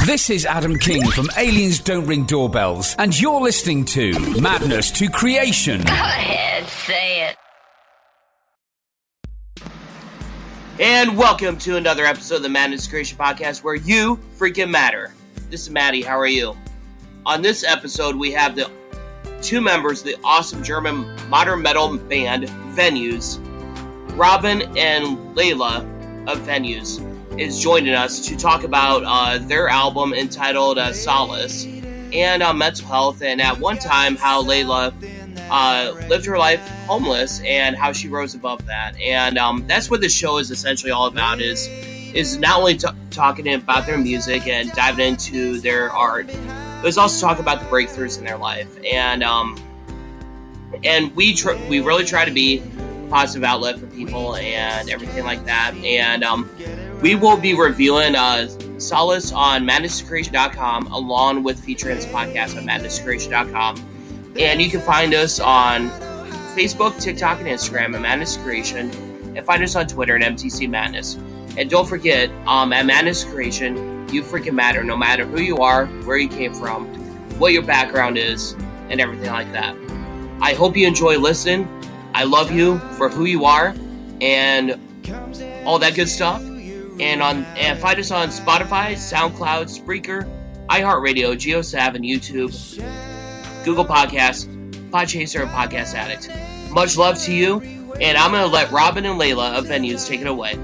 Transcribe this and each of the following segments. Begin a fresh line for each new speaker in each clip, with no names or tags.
This is Adam King from Aliens Don't Ring Doorbells, and you're listening to Madness to Creation.
Go ahead, say it.
And welcome to another episode of the Madness to Creation podcast where you freaking matter. This is Maddie, how are you? On this episode, we have the two members of the awesome German modern metal band Venues. Robin and Lela of Venues is joining us to talk about their album entitled Solace and mental health, and at one time how Lela lived her life homeless and how she rose above that. And that's what the show is essentially all about, is not only talking about their music and diving into their art, but it's also talking about the breakthroughs in their life. And we really try to be a positive outlet for people and everything like that. And we will be reviewing Solace on madnesscreation.com along with featuring this podcast on madnesscreation.com. And you can find us on Facebook, TikTok, and Instagram at Madness Creation, and find us on Twitter at MTC Madness. And don't forget, at Madness Creation, you freaking matter, no matter who you are, where you came from, what your background is, and everything like that. I hope you enjoy listening. I love you for who you are, and all that good stuff. And find us on Spotify, SoundCloud, Spreaker, iHeartRadio, GeoSav, and YouTube, Google Podcasts, Podchaser, and Podcast Addict. Much love to you, and I'm going to let Robin and Lela of Venues take it away.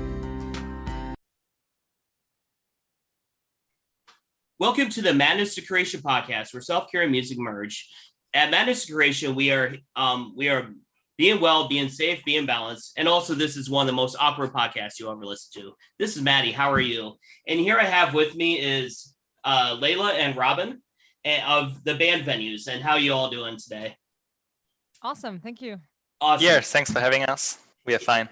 Welcome to the Madness to Creation podcast, where self-care and music merge. At Madness to Creation, we are being well, being safe, being balanced, and also this is one of the most awkward podcasts you'll ever listen to. This is Maddie. How are you? And here I have with me is Lela and Robin of the band Venues. And how are you all doing today?
Awesome. Thank you.
Awesome.
Yes, thanks for having us. We are fine.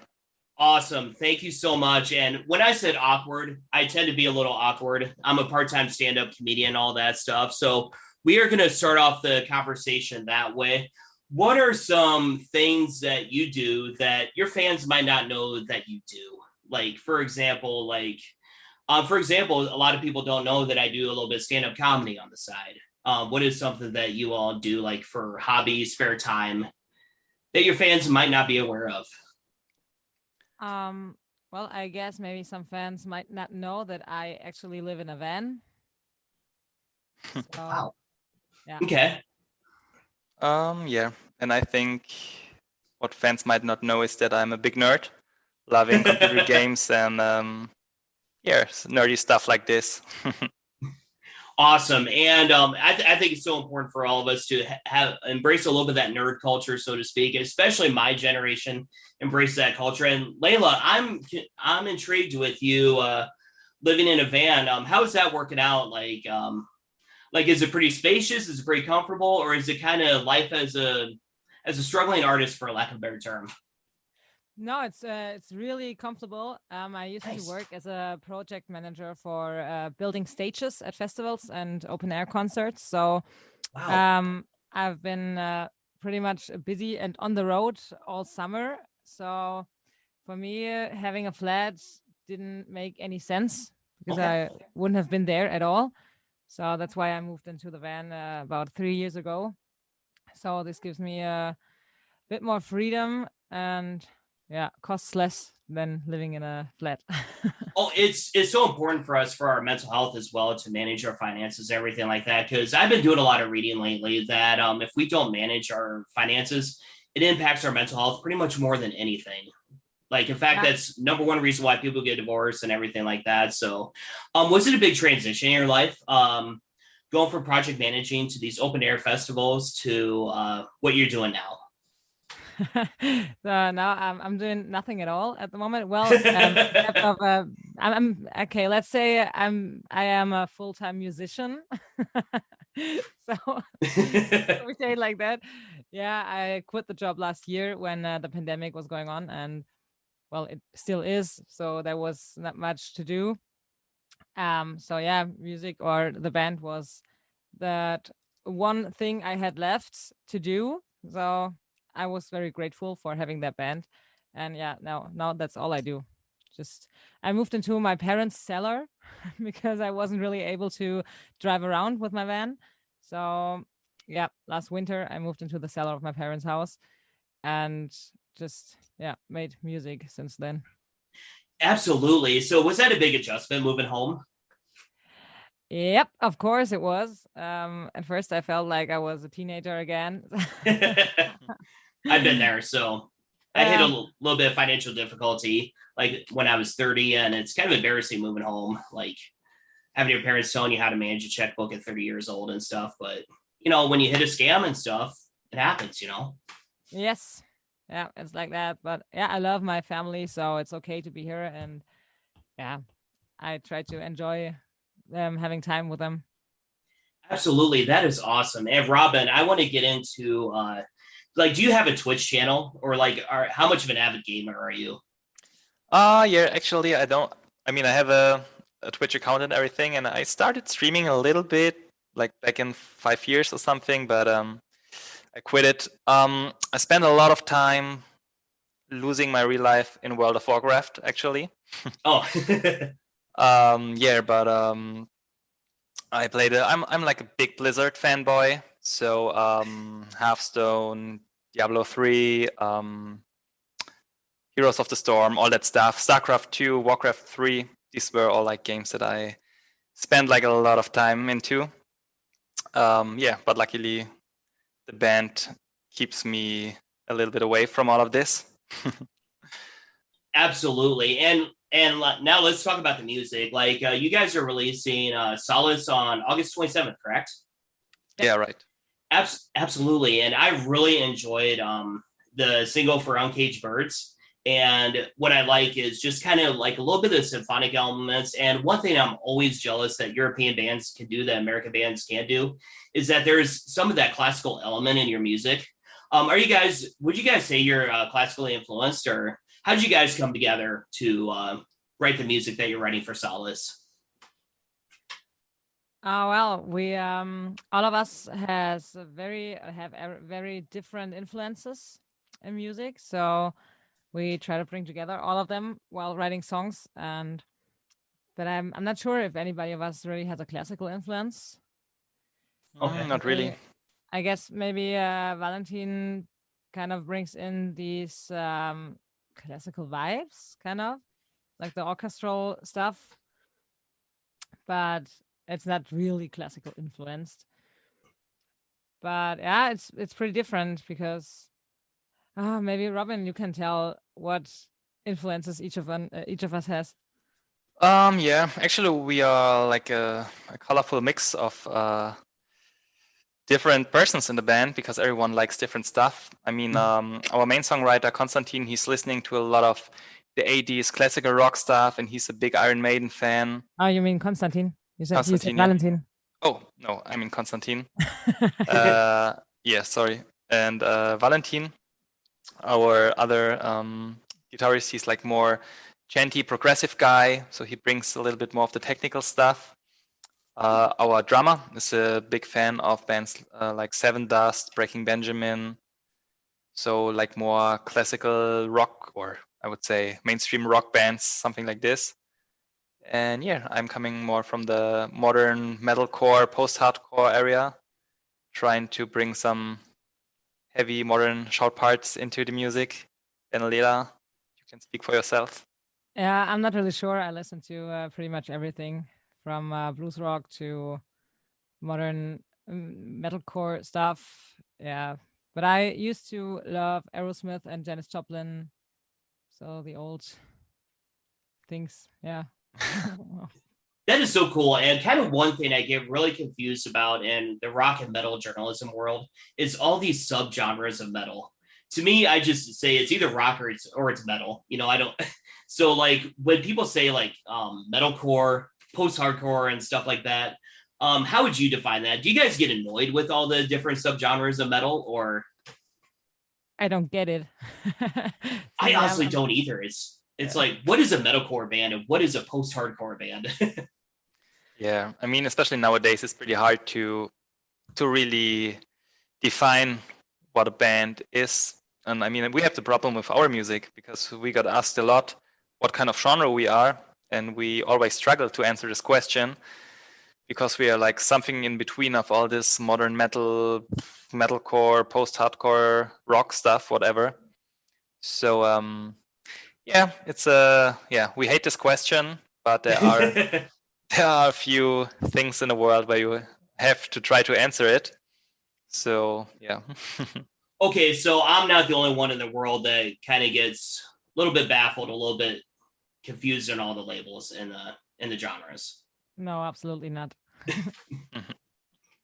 Awesome. Thank you so much. And when I said awkward, I tend to be a little awkward. I'm a part-time stand-up comedian, all that stuff. So we are going to start off the conversation that way. What are some things that you do that your fans might not know that you do? Like, for example, a lot of people don't know that I do a little bit of stand-up comedy on the side. What is something that you all do, like for hobby, spare time, that your fans might not be aware of?
Well, I guess maybe some fans might not know that I actually live in a van. So,
Wow.
Yeah.
Okay.
Yeah, and I think what fans might not know is that I'm a big nerd, loving computer games and nerdy stuff like this.
Awesome. And I think it's so important for all of us to embrace a little bit of that nerd culture, so to speak, especially my generation, embrace that culture. And Lela, I'm intrigued with you living in a van. How is that working out? Like, is it pretty spacious? Is it pretty comfortable? Or is it kind of life as a struggling artist, for lack of a better term?
No, it's really comfortable. I used to work as a project manager for building stages at festivals and open air concerts. So
Wow.
I've been pretty much busy and on the road all summer. So for me, having a flat didn't make any sense because I wouldn't have been there at all. So that's why I moved into the van about 3 years ago. So this gives me a bit more freedom and costs less than living in a flat.
It's so important for us, for our mental health as well, to manage our finances, everything like that. Because I've been doing a lot of reading lately that if we don't manage our finances, it impacts our mental health pretty much more than anything. Like, in fact, that's number one reason why people get divorced and everything like that. So was it a big transition in your life? Going from project managing to these open air festivals to what you're doing now?
So now I'm doing nothing at all at the moment. Well, I'm okay. Let's say I am a full-time musician. So we say it like that. Yeah, I quit the job last year when the pandemic was going on, and well, it still is. So there was not much to do. So yeah, music or the band was that one thing I had left to do. So I was very grateful for having that band. And yeah, now that's all I do. I moved into my parents' cellar because I wasn't really able to drive around with my van. So yeah, last winter I moved into the cellar of my parents' house and just made music since then.
Absolutely. So was that a big adjustment moving home?
Yep, of course it was. At first I felt like I was a teenager again.
I've been there. So I hit a little bit of financial difficulty like when I was 30, and it's kind of embarrassing moving home, like having your parents telling you how to manage a checkbook at 30 years old and stuff. But, when you hit a scam and stuff, it happens,
Yes. Yeah, it's like that. But yeah, I love my family, so it's okay to be here. And yeah, I try to enjoy having time with them.
Absolutely. That is awesome. And Robin, I want to get into, do you have a Twitch channel, or how much of an avid gamer are you?
Yeah, actually, I don't. I mean, I have a Twitch account and everything, and I started streaming a little bit, like back in 5 years or something, but I quit it. I spent a lot of time losing my real life in World of Warcraft, actually.
Oh.
Yeah, but I played. I'm like a big Blizzard fanboy, so Hearthstone, Diablo 3, Heroes of the Storm, all that stuff. StarCraft 2, Warcraft 3. These were all like games that I spent like a lot of time into. Yeah, but luckily the band keeps me a little bit away from all of this.
Absolutely. And now let's talk about the music. You guys are releasing Solace on August 27th, correct?
Yeah, right.
Absolutely. And I really enjoyed the single for Uncaged Birds. And what I like is just kind of like a little bit of symphonic elements. And one thing I'm always jealous that European bands can do that American bands can't do is that there's some of that classical element in your music. Would you guys say you're classically influenced, or how did you guys come together to write the music that you're writing for Solace?
Oh, well, we all of us have very different influences in music, so we try to bring together all of them while writing songs. But I'm not sure if anybody of us really has a classical influence.
Okay.
Not really.
I guess maybe Valentin kind of brings in these classical vibes, kind of like the orchestral stuff, but it's not really classical influenced. But yeah, it's pretty different because maybe Robin, you can tell what influences each of us has.
Yeah, actually, we are like a colorful mix of different persons in the band because everyone likes different stuff. I mean, our main songwriter Konstantin, he's listening to a lot of the 80s classical rock stuff, and he's a big Iron Maiden fan.
Oh, you mean Konstantin? You said
Konstantin,
Valentin.
Oh no, I mean Konstantin. Yeah, sorry. And Valentin, our other guitarist, he's like more chanty, progressive guy, so he brings a little bit more of the technical stuff. Our drummer is a big fan of bands like Seven Dust, Breaking Benjamin, so like more classical rock, or I would say mainstream rock bands, something like this. And yeah, I'm coming more from the modern metalcore, post-hardcore area, trying to bring some heavy modern shout parts into the music. And Lela, you can speak for yourself.
Yeah, I'm not really sure. I listen to pretty much everything from blues rock to modern metalcore stuff. Yeah, but I used to love Aerosmith and Janis Joplin, so the old things. Yeah.
That is so cool. And kind of one thing I get really confused about in the rock and metal journalism world is all these subgenres of metal. To me, I just say it's either rock or it's metal. I don't. So like when people say like metalcore, post-hardcore and stuff like that, how would you define that? Do you guys get annoyed with all the different subgenres of metal, or?
I don't get it.
I honestly don't either. It's like, what is a metalcore band and what is a post-hardcore band?
Yeah, I mean, especially nowadays, it's pretty hard to really define what a band is. And I mean, we have the problem with our music because we got asked a lot, what kind of genre we are, and we always struggle to answer this question because we are like something in between of all this modern metal, metalcore, post-hardcore, rock stuff, whatever. So we hate this question, but there are a few things in the world where you have to try to answer it. So yeah.
Okay, so I'm not the only one in the world that kind of gets a little bit baffled, a little bit confused in all the labels in the genres.
No, absolutely not.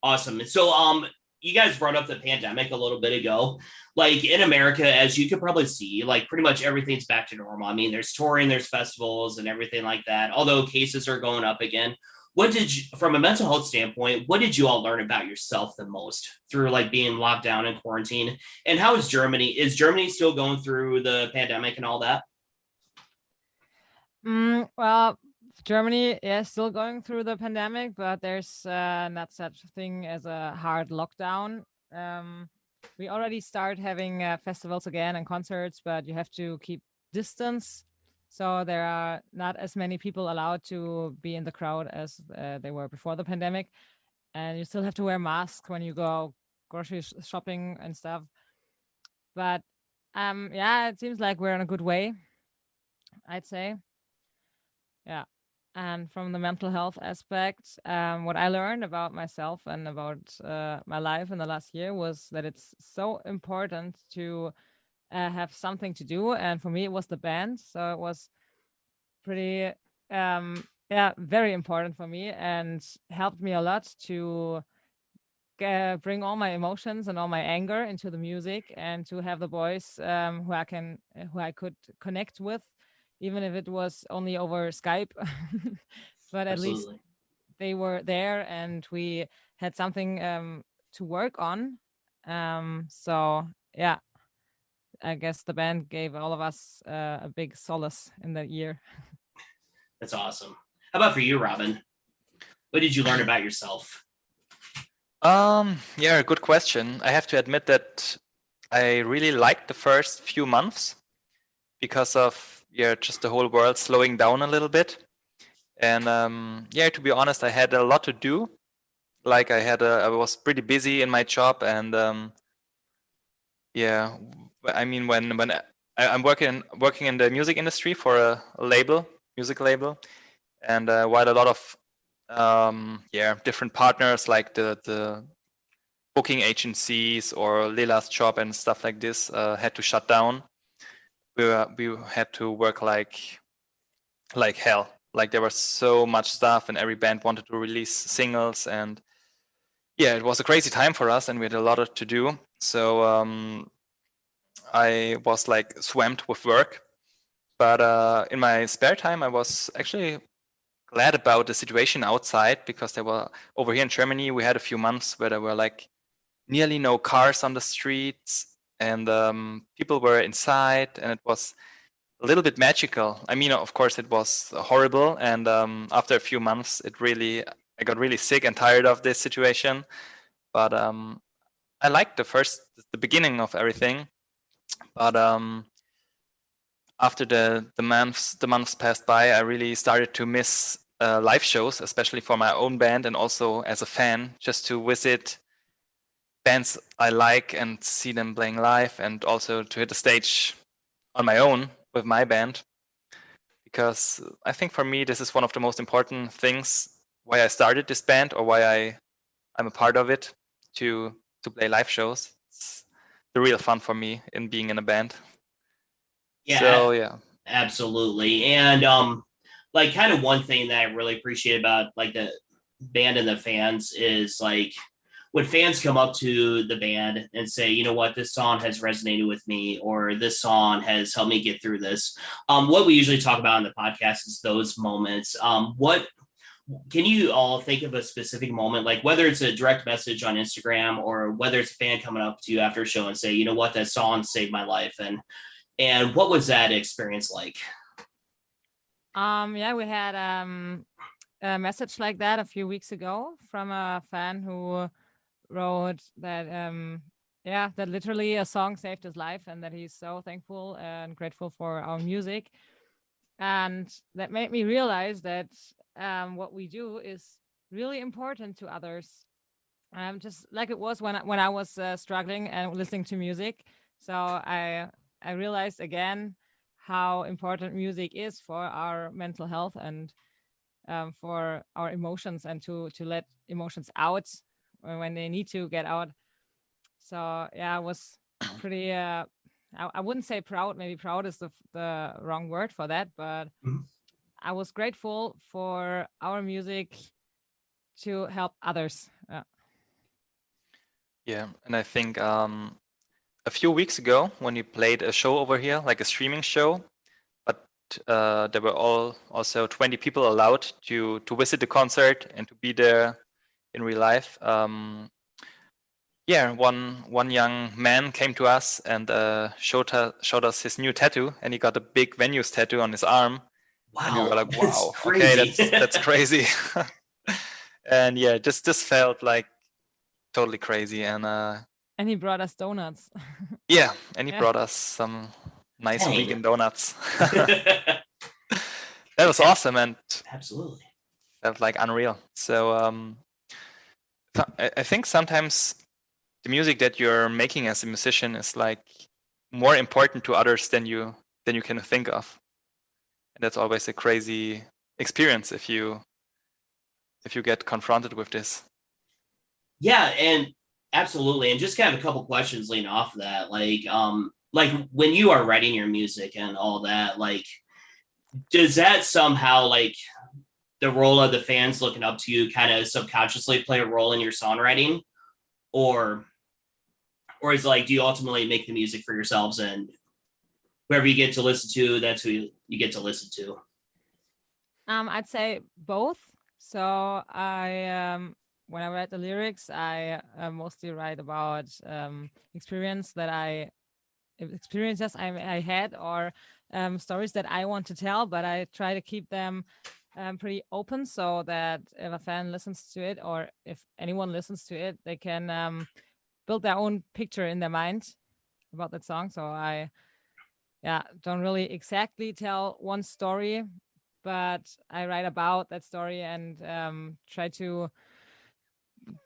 Awesome. So you guys brought up the pandemic a little bit ago. Like in America, as you could probably see, like pretty much everything's back to normal. I mean, there's touring, there's festivals and everything like that, although cases are going up again. What did you, from a mental health standpoint, what did you all learn about yourself the most through like being locked down in quarantine? And how is Germany? Is Germany still going through the pandemic and all that?
Well, Germany is still going through the pandemic, but there's not such a thing as a hard lockdown. We already start having festivals again and concerts, but you have to keep distance. So there are not as many people allowed to be in the crowd as they were before the pandemic. And you still have to wear masks when you go grocery shopping and stuff. But it seems like we're in a good way, I'd say. Yeah. And from the mental health aspect, what I learned about myself and about my life in the last year was that it's so important to have something to do. And for me, it was the band. So it was pretty, very important for me and helped me a lot to bring all my emotions and all my anger into the music and to have the boys who I could connect with, even if it was only over Skype. But at least they were there and we had something to work on. So yeah, I guess the band gave all of us a big solace in that year.
That's awesome. How about for you, Robin? What did you learn about yourself?
Good question. I have to admit that I really liked the first few months because of just the whole world slowing down a little bit. And to be honest, I had a lot to do. Like I was pretty busy in my job, and I mean when I'm working in the music industry for a music label, and while a lot of different partners like the booking agencies or Lela's job and stuff like this had to shut down, we had to work like hell. Like there was so much stuff and every band wanted to release singles, and it was a crazy time for us and we had a lot to do. So I was like swamped with work, but in my spare time I was actually glad about the situation outside, because there were, over here in Germany, we had a few months where there were like nearly no cars on the streets, and people were inside, and it was a little bit magical. I mean, of course, it was horrible, and after a few months, I got really sick and tired of this situation. But I liked the beginning of everything. But after the months passed by, I really started to miss live shows, especially for my own band and also as a fan, just to visit bands I like and see them playing live, and also to hit the stage on my own with my band. Because I think for me, this is one of the most important things why I started this band, or why I'm a part of it, to play live shows. It's the real fun for me in being in a band.
Yeah,
so yeah,
absolutely. And like kind of one thing that I really appreciate about like the band and the fans is like when fans come up to the band and say, you know what, this song has resonated with me, or this song has helped me get through this. What we usually talk about in the podcast is those moments. What can you all think of a specific moment, like whether it's a direct message on Instagram or whether it's a fan coming up to you after a show and say, you know what, that song saved my life, and what was that experience like?
We had a message like that a few weeks ago from a fan who wrote that that literally a song saved his life and that he's so thankful and grateful for our music. And that made me realize that what we do is really important to others. Just like it was when I was struggling and listening to music. So I realized again how important music is for our mental health and for our emotions, and to let emotions out when they need to get out. So yeah, I was pretty. I wouldn't say proud. Maybe proud is the wrong word for that, but I was grateful for our music to help others.
Yeah, and I think a few weeks ago when we played a show over here, like a streaming show, but there were also 20 people allowed to visit the concert and to be there in real life. Yeah, one young man came to us and showed us his new tattoo, and he got a big Venues tattoo on his arm.
Wow,
and we were like,
that's
"Wow,
crazy.
okay, that's crazy." And yeah, just felt like totally crazy. And
he brought us donuts.
yeah, and he
Yeah.
brought us some nice
Dang.
vegan donuts. That was awesome and
Absolutely.
felt like unreal. So I think sometimes the music that you're making as a musician is like more important to others than you can think of. And that's always a crazy experience if you get confronted with this.
Yeah, and absolutely. And just kind of a couple questions leading off of that. Like when you are writing your music and all that, like, does that somehow, like, the role of the fans looking up to you kind of subconsciously play a role in your songwriting? Or is it like, do you ultimately make the music for yourselves, and whoever you get to listen to, that's who you get to listen to?
I'd say both. So I when I write the lyrics, I mostly write about experiences I had, or stories that I want to tell, but I try to keep them pretty open, so that if a fan listens to it, or if anyone listens to it, they can build their own picture in their mind about that song. So I don't really exactly tell one story, but I write about that story and try to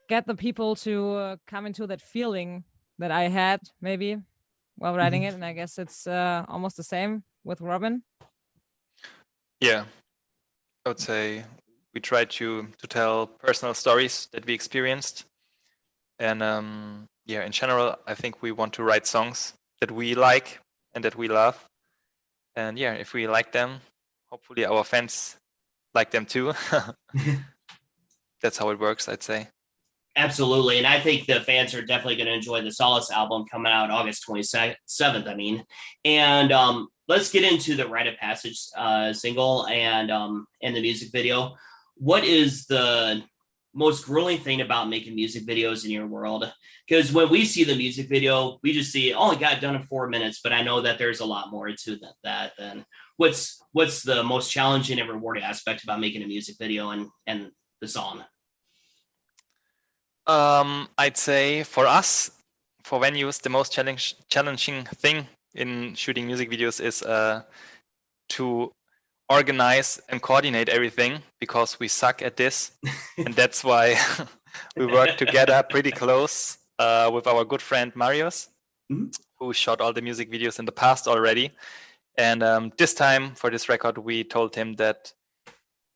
get the people to come into that feeling that I had maybe while writing it. And I guess it's almost the same with Robin.
Yeah, I would say we try to tell personal stories that we experienced. And yeah, in general, I think we want to write songs that we like and that we love. And yeah, if we like them, hopefully our fans like them too. That's how it works, I'd say.
Absolutely. And I think the fans are definitely going to enjoy the Solace album coming out August 27th, I mean. And let's get into the Rite of Passage single and the music video. What is the most grueling thing about making music videos in your world? Because when we see the music video, we just see, oh, it got done in 4 minutes, but I know that there's a lot more to that. Then what's the most challenging and rewarding aspect about making a music video and the song?
I'd say for us, for Venues, the most challenging thing in shooting music videos is to organize and coordinate everything, because we suck at this. And that's why we work together pretty close with our good friend Marius, who shot all the music videos in the past already. And this time for this record, we told him that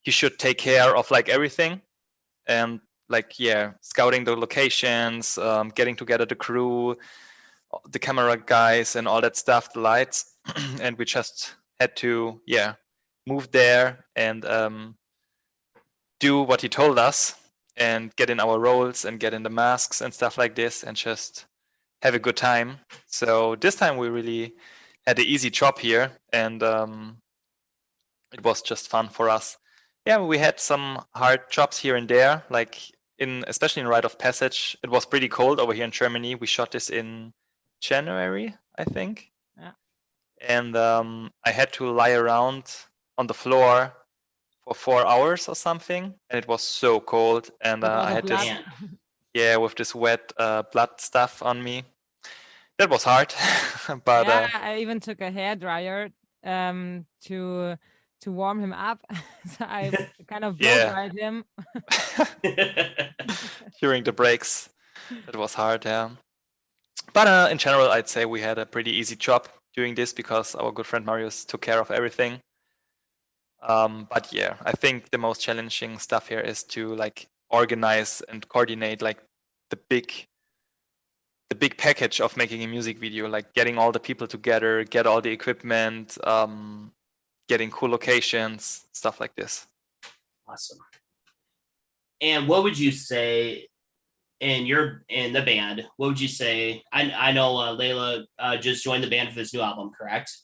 he should take care of like everything, and like, yeah, scouting the locations, getting together the crew, the camera guys and all that stuff, the lights. And we just had to, move there and do what he told us and get in our roles and get in the masks and stuff like this and just have a good time. So this time we really had an easy job here, and it was just fun for us. Yeah, we had some hard jobs here and there, like especially in Rite of Passage. It was pretty cold over here in Germany. We shot this in January, I think.
Yeah.
And I had to lie around on the floor for 4 hours or something, and it was so cold. And I had this, with this wet blood stuff on me. That was hard, but
I even took a hair dryer to to warm him up. So I kind of blow
Yeah.
dried him.
During the breaks. That was hard, yeah. But in general, I'd say we had a pretty easy job doing this because our good friend Marius took care of everything. But yeah, I think the most challenging stuff here is to like organize and coordinate like the big package of making a music video, like getting all the people together, get all the equipment, getting cool locations, stuff like this.
Awesome. And what would you say in the band? What would you say? I know Lela just joined the band for this new album, correct?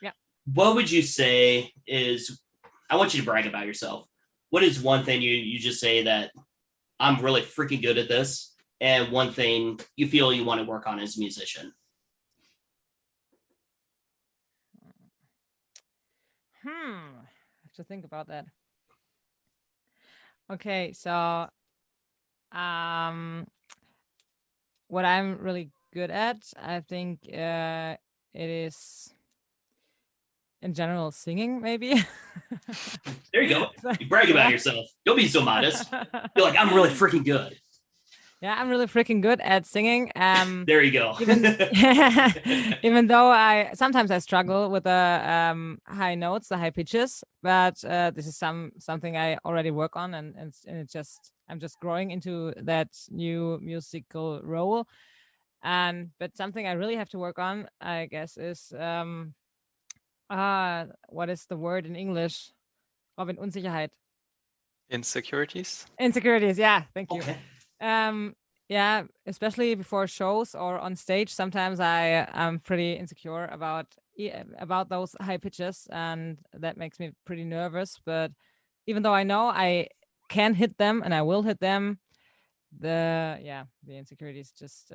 Yeah.
What would you say is? I want you to brag about yourself. What is one thing you just say that I'm really freaking good at this, and one thing you feel you want to work on as a musician?
I have to think about that. Okay, so what I'm really good at, I think it is in general singing, maybe.
There you go. You brag about yourself. Don't be so modest. You're like, I'm really freaking good.
Yeah, I'm really freaking good at singing.
There you go.
Even though I sometimes struggle with the high notes, the high pitches, but this is something I already work on, and it just I'm just growing into that new musical role. But something I really have to work on, I guess, is what is the word in English? Robin, Unsicherheit.
Insecurities?
Insecurities, yeah, thank you.
Okay.
Yeah, especially before shows or on stage, sometimes I am pretty insecure about those high pitches, and that makes me pretty nervous. But even though I know I can hit them and I will hit them, the insecurities just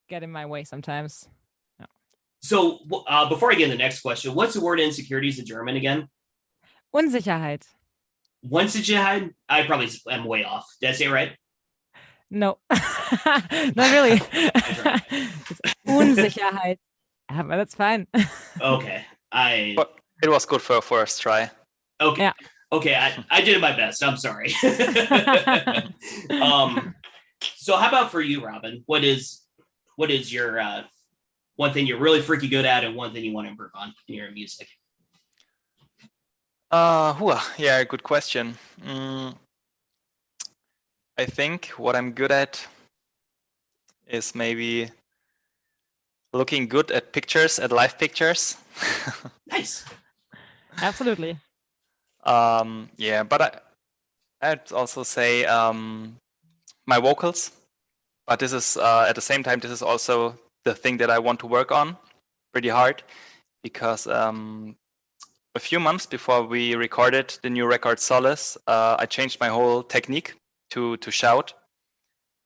get in my way sometimes. Yeah.
So before I get in the next question, what's the word insecurities in German again?
Unsicherheit.
Unsicherheit? I probably am way off. Did I say it right?
No, not really. It's Unsicherheit. Yeah, but that's fine.
Okay.
But it was good for a first try.
Okay.
Yeah.
Okay, I did my best. I'm sorry. So how about for you, Robin? What is your one thing you're really freaky good at, and one thing you want to improve on in your music?
Yeah, good question. I think what I'm good at is maybe looking good at pictures, at live pictures.
Nice.
Absolutely.
Yeah, but I'd also say my vocals. But this is at the same time, this is also the thing that I want to work on pretty hard, because a few months before we recorded the new record Solace, I changed my whole technique to shout.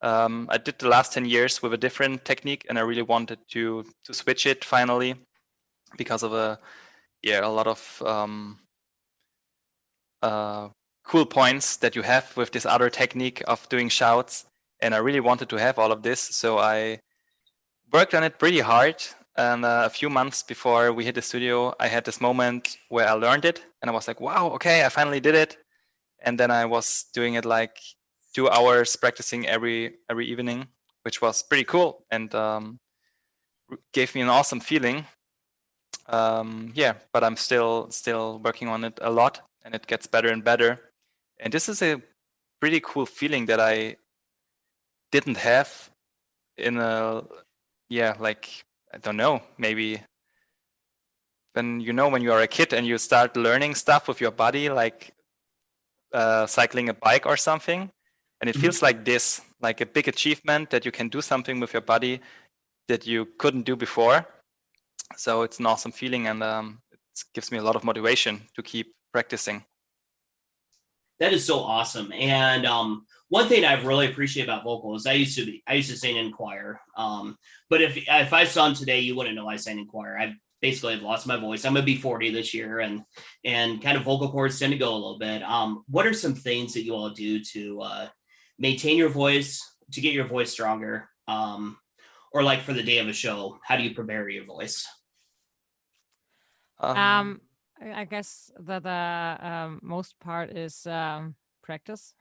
I did the last 10 years with a different technique, and I really wanted to switch it finally because of a lot of cool points that you have with this other technique of doing shouts, and I really wanted to have all of this, so I worked on it pretty hard. And a few months before we hit the studio, I had this moment where I learned it, and I was like, wow, okay, I finally did it. And then I was doing it like 2 hours practicing every evening, which was pretty cool, and gave me an awesome feeling. But I'm still working on it a lot, and it gets better and better. And this is a pretty cool feeling that I didn't have in I don't know, maybe when you are a kid and you start learning stuff with your body, like cycling a bike or something, and it feels like this, like a big achievement that you can do something with your body that you couldn't do before. So it's an awesome feeling, and it gives me a lot of motivation to keep practicing.
That is so awesome. And one thing I really appreciate about vocals, I used to sing in choir. But if I sung today, you wouldn't know I sang in choir. I basically have lost my voice. I'm gonna be 40 this year, and kind of vocal cords tend to go a little bit. What are some things that you all do to maintain your voice, to get your voice stronger? Or like for the day of a show, how do you prepare your voice?
I guess that the most part is practice.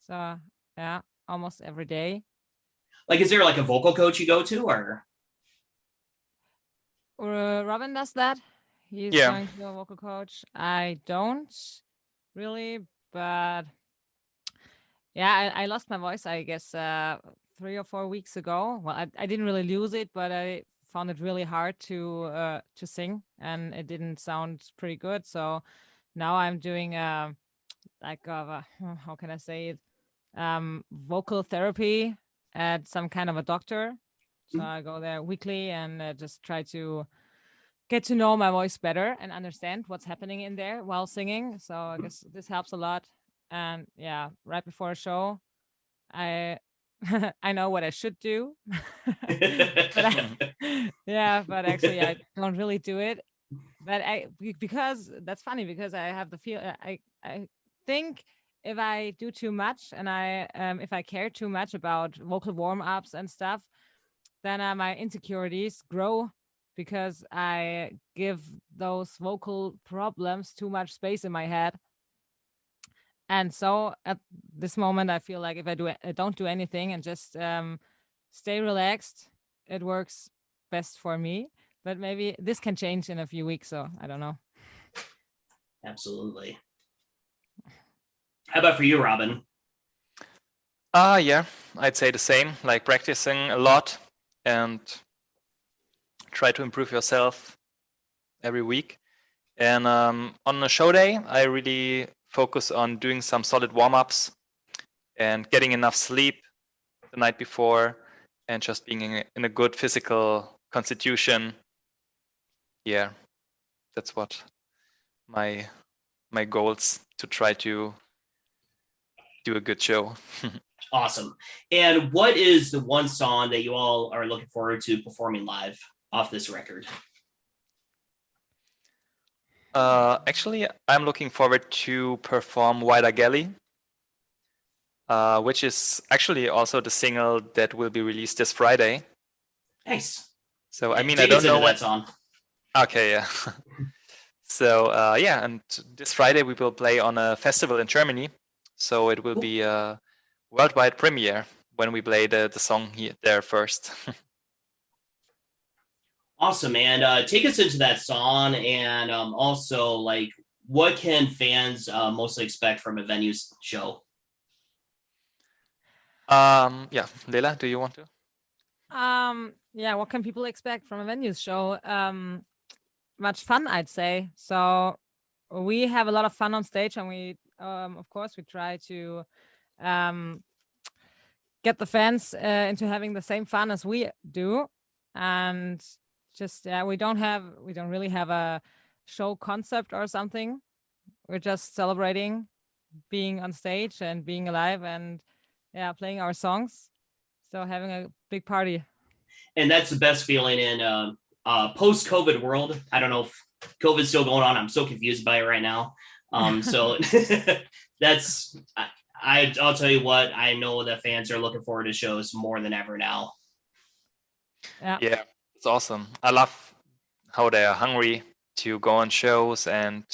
So yeah, almost every day.
Like, is there like a vocal coach you go to, or?
Robin does that. He's
Yeah.
going to a vocal coach. I don't really, but yeah, I lost my voice, I guess, 3 or 4 weeks ago. Well, I didn't really lose it, but I found it really hard to sing, and it didn't sound pretty good. So now I'm doing like how can I say it, vocal therapy at some kind of a doctor. So I go there weekly and just try to get to know my voice better and understand what's happening in there while singing. So I guess this helps a lot. And yeah, right before a show, I I know what I should do, but but actually I don't really do it. But because that's funny, because I have the feel I think if I do too much and if I care too much about vocal warm-ups and stuff, then my insecurities grow because I give those vocal problems too much space in my head. And so at this moment, I feel like if I don't do anything and just stay relaxed, it works best for me. But maybe this can change in a few weeks, so I don't know.
Absolutely. How about for you, Robin?
Yeah, I'd say the same. Like practicing a lot and try to improve yourself every week. And on a show day, I really focus on doing some solid warm-ups and getting enough sleep the night before and just being in a good physical constitution. Yeah, that's what my goals, to try to do a good show.
Awesome. And what is the one song that you all are looking forward to performing live off this record?
Actually, I'm looking forward to perform Wider Galley, which is actually also the single that will be released this Friday.
Nice.
So I mean,
Take
I
us
don't know
into
what
that song.
Okay, yeah. So yeah, and this Friday we will play on a festival in Germany. So it will be a worldwide premiere when we play the song here there first.
Awesome, and take us into that song, and also like, what can fans mostly expect from a venue show?
Yeah, Lela, do you want to?
Yeah, what can people expect from a venues show? Much fun, I'd say. So we have a lot of fun on stage, and we of course we try to get the fans into having the same fun as we do. And just we don't really have a show concept or something. We're just celebrating being on stage and being alive and playing our songs. So having a big party.
And that's the best feeling in post-COVID world. I don't know if COVID's still going on. I'm so confused by it right now. So that's, I'll tell you what, I know that fans are looking forward to shows more than ever now.
Yeah, it's awesome. I love how they are hungry to go on shows and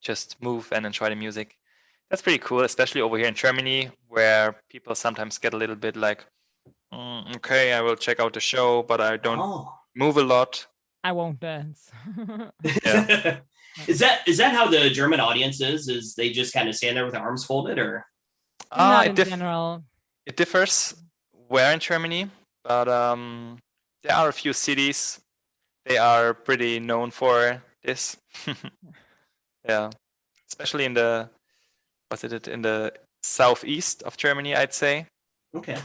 just move and enjoy the music. That's pretty cool, especially over here in Germany, where people sometimes get a little bit like, okay, I will check out the show, but I don't move a lot.
I won't dance.
Yeah. Is that how the German audience is? Is they just kind of stand there with their arms folded, or?
Not in general.
It differs where in Germany, but there are a few cities. They are pretty known for this. Yeah, especially in the southeast of Germany, I'd say.
Okay.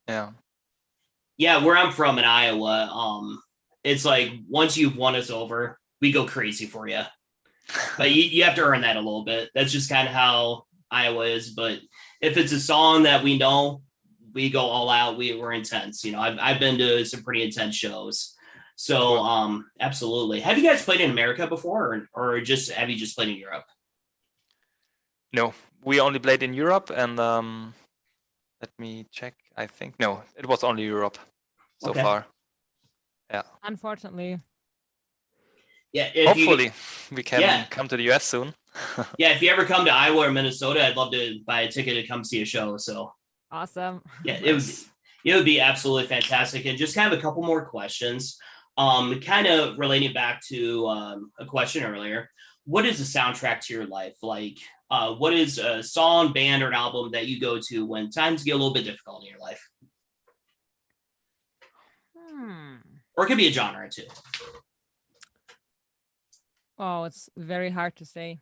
Yeah.
Yeah, where I'm from in Iowa, it's like once you've won us over, we go crazy for you. But you have to earn that a little bit. That's just kind of how Iowa is. But if it's a song that we know, we go all out. We're intense. You know, I've been to some pretty intense shows. So absolutely. Have you guys played in America before, or just have you just played in Europe?
No, we only played in Europe, and let me check. I think no, it was only Europe so far. Yeah.
Unfortunately.
Yeah,
hopefully we can come to the US soon.
Yeah, if you ever come to Iowa or Minnesota, I'd love to buy a ticket to come see a show. So
Awesome.
yeah, it would be absolutely fantastic. And just kind of a couple more questions. Kind of relating back to a question earlier. What is the soundtrack to your life? Like, what is a song, band, or an album that you go to when times get a little bit difficult in your life? Or it could be a genre too.
Oh, it's very hard to say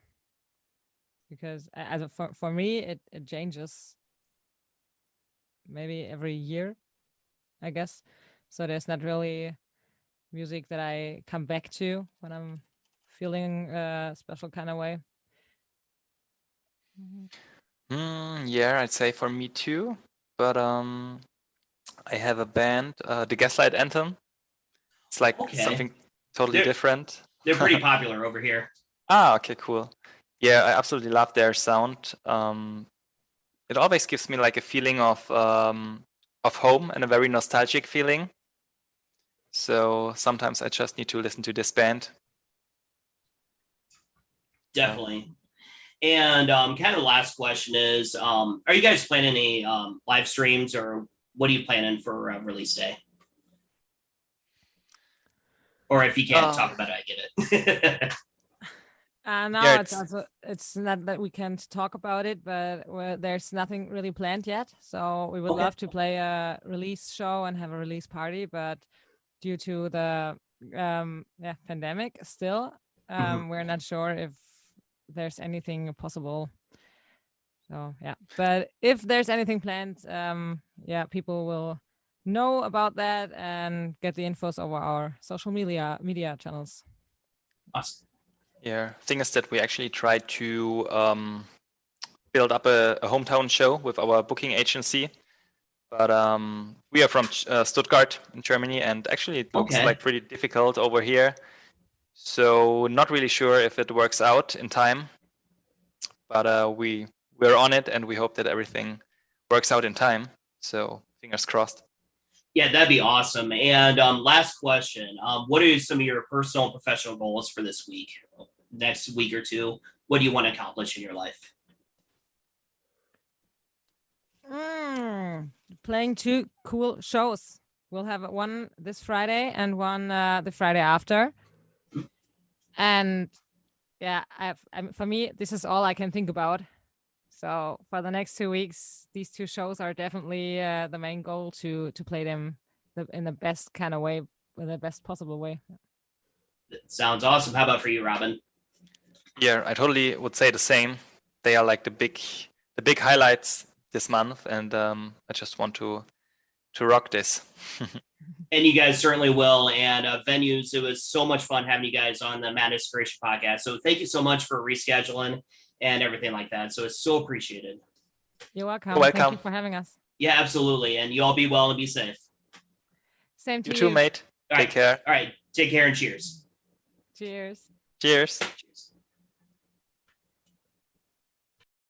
because for me, it changes maybe every year, I guess. So there's not really music that I come back to when I'm feeling a special kind of way.
Yeah, I'd say for me too. But I have a band, the Gaslight Anthem. It's like something totally different.
They're pretty popular over here.
Okay, cool. Yeah, I absolutely love their sound. It always gives me like a feeling of home and a very nostalgic feeling. So sometimes I just need to listen to this band.
Definitely. And kind of the last question is, are you guys planning any live streams, or what are you planning for release day? Or if you can't talk about it, I get it.
No, it's not that we can't talk about it, but there's nothing really planned yet. So we would love to play a release show and have a release party, but due to the pandemic still, we're not sure if there's anything possible. So yeah, but if there's anything planned, people will know about that and get the infos over our social media channels.
Awesome.
Yeah, thing is that we actually tried to build up a hometown show with our booking agency, but we are from Stuttgart in Germany, and actually it looks like pretty difficult over here. So not really sure if it works out in time, but we're on it, and we hope that everything works out in time. So fingers crossed.
Yeah, that'd be awesome. And last question, what are some of your personal and professional goals for this week, next week or two? What do you want to accomplish in your life?
Playing 2 cool shows. We'll have one this Friday and one the Friday after. And yeah, for me, this is all I can think about. So for the next 2 weeks, these 2 shows are definitely the main goal to play them in the best kind of way, in the best possible way.
That sounds awesome. How about for you, Robin?
Yeah, I totally would say the same. They are like the big highlights this month, and I just want to rock this.
And you guys certainly will. And venues, it was so much fun having you guys on the Madness Creation podcast. So thank you so much for rescheduling and everything like that. So it's so appreciated.
You're welcome.
You're welcome.
Thank you for having us.
Yeah, absolutely. And you all be well and be safe.
Same to you.
You too, mate. Take care.
All right. Take care and cheers.
Cheers.
Cheers.
Cheers.